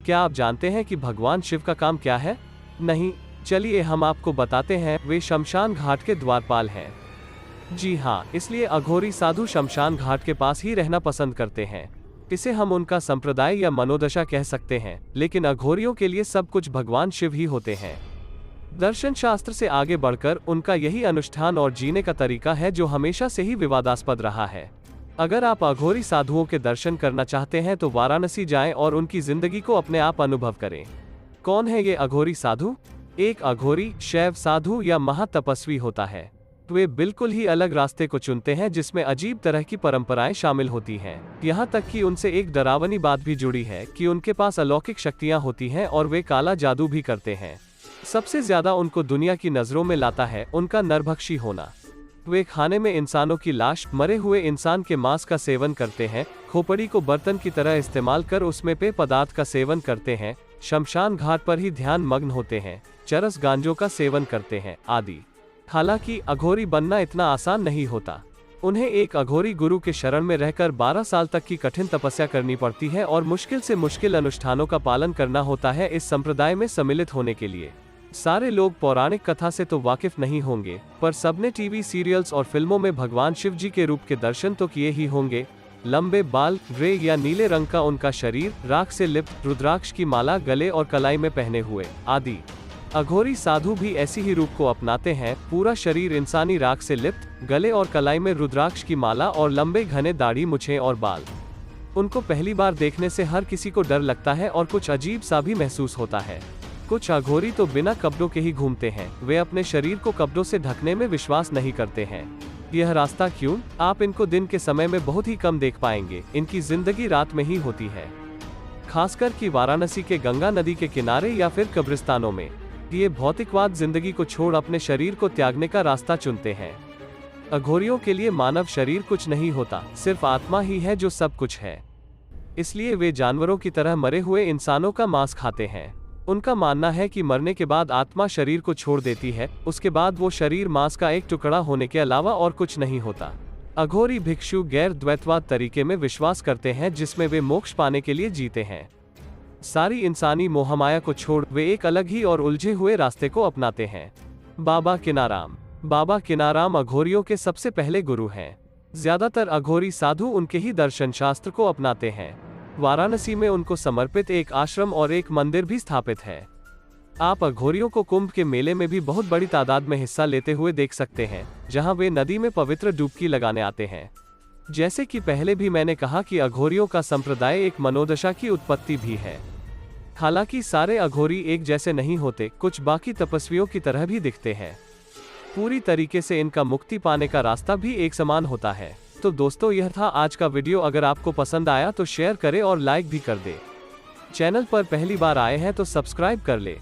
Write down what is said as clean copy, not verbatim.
क्या आप जानते हैं कि भगवान शिव का काम क्या है? नहीं, चलिए हम आपको बताते हैं। वे शमशान घाट के द्वारपाल हैं। जी हाँ, इसलिए अघोरी साधु शमशान घाट के पास ही रहना पसंद करते हैं। इसे हम उनका संप्रदाय या मनोदशा कह सकते हैं, लेकिन अघोरियों के लिए सब कुछ भगवान शिव ही होते हैं। दर्शन शास्त्र से आगे बढ़कर उनका यही अनुष्ठान और जीने का तरीका है जो हमेशा से ही विवादास्पद रहा है। अगर आप अघोरी साधुओं के दर्शन करना चाहते हैं तो वाराणसी जाएं और उनकी जिंदगी को अपने आप अनुभव करें। कौन है ये अघोरी साधु? एक अघोरी शैव साधु या महातपस्वी होता है। वे बिल्कुल ही अलग रास्ते को चुनते हैं जिसमें अजीब तरह की परंपराएं शामिल होती हैं। यहाँ तक कि उनसे एक डरावनी बात भी जुड़ी है कि उनके पास अलौकिक शक्तियाँ होती हैं और वे काला जादू भी करते हैं। सबसे ज्यादा उनको दुनिया की नजरों में लाता है उनका नरभक्षी होना। वे खाने में इंसानों की लाश, मरे हुए इंसान के मांस का सेवन करते हैं, खोपड़ी को बर्तन की तरह इस्तेमाल कर उसमें पेय पदार्थ का सेवन करते हैं, शमशान घाट पर ही ध्यान मग्न होते हैं, चरस गांजों का सेवन करते हैं आदि। हालांकि अघोरी बनना इतना आसान नहीं होता। उन्हें एक अघोरी गुरु के शरण में रहकर 12 साल तक की कठिन तपस्या करनी पड़ती है और मुश्किल से मुश्किल अनुष्ठानों का पालन करना होता है इस संप्रदाय में सम्मिलित होने के लिए। सारे लोग पौराणिक कथा से तो वाकिफ नहीं होंगे, पर सबने टीवी सीरियल्स और फिल्मों में भगवान शिव जी के रूप के दर्शन तो किए ही होंगे। लंबे बाल, ग्रे या नीले रंग का उनका शरीर, राख से लिप्त, रुद्राक्ष की माला गले और कलाई में पहने हुए आदि। अघोरी साधु भी ऐसी ही रूप को अपनाते हैं। पूरा शरीर इंसानी राख से लिप्त, गले और कलाई में रुद्राक्ष की माला और लंबे घने दाढ़ी, मूंछें और बाल। उनको पहली बार देखने से हर किसी को डर लगता है और कुछ अजीब सा भी महसूस होता है। कुछ अघोरी तो बिना कपड़ों के ही घूमते हैं। वे अपने शरीर को कपड़ों से ढकने में विश्वास नहीं करते हैं। यह रास्ता क्यों? आप इनको दिन के समय में बहुत ही कम देख पाएंगे। इनकी जिंदगी रात में ही होती है, खासकर कि वाराणसी के गंगा नदी के किनारे या फिर कब्रिस्तानों में। ये भौतिकवाद जिंदगी को छोड़ अपने शरीर को त्यागने का रास्ता चुनते हैं। अघोरियों के लिए मानव शरीर कुछ नहीं होता, सिर्फ आत्मा ही है जो सब कुछ है। इसलिए वे जानवरों की तरह मरे हुए इंसानों का मांस खाते हैं। उनका मानना है कि मरने के बाद आत्मा शरीर को छोड़ देती है, उसके बाद वो शरीर मांस का एक टुकड़ा होने के अलावा और कुछ नहीं होता। अघोरी भिक्षु गैर द्वैतवाद तरीके में विश्वास करते हैं जिसमें वे मोक्ष पाने के लिए जीते हैं। सारी इंसानी मोहमाया को छोड़ वे एक अलग ही और उलझे हुए रास्ते को अपनाते हैं। बाबा किनाराम अघोरियों के सबसे पहले गुरु हैं। ज्यादातर अघोरी साधु उनके ही दर्शन शास्त्र को अपनाते हैं। वाराणसी में उनको समर्पित एक आश्रम और एक मंदिर भी स्थापित है। आप अघोरियों को कुंभ के मेले में भी बहुत बड़ी तादाद में हिस्सा लेते हुए देख सकते हैं, जहां वे नदी में पवित्र डुबकी लगाने आते हैं। जैसे कि पहले भी मैंने कहा कि अघोरियों का संप्रदाय एक मनोदशा की उत्पत्ति भी है। हालांकि सारे अघोरी एक जैसे नहीं होते, कुछ बाकी तपस्वियों की तरह भी दिखते हैं। पूरी तरीके से इनका मुक्ति पाने का रास्ता भी एक समान होता है। तो दोस्तों, यह था आज का वीडियो। अगर आपको पसंद आया तो शेयर करें और लाइक भी कर दें। चैनल पर पहली बार आए हैं तो सब्सक्राइब कर ले।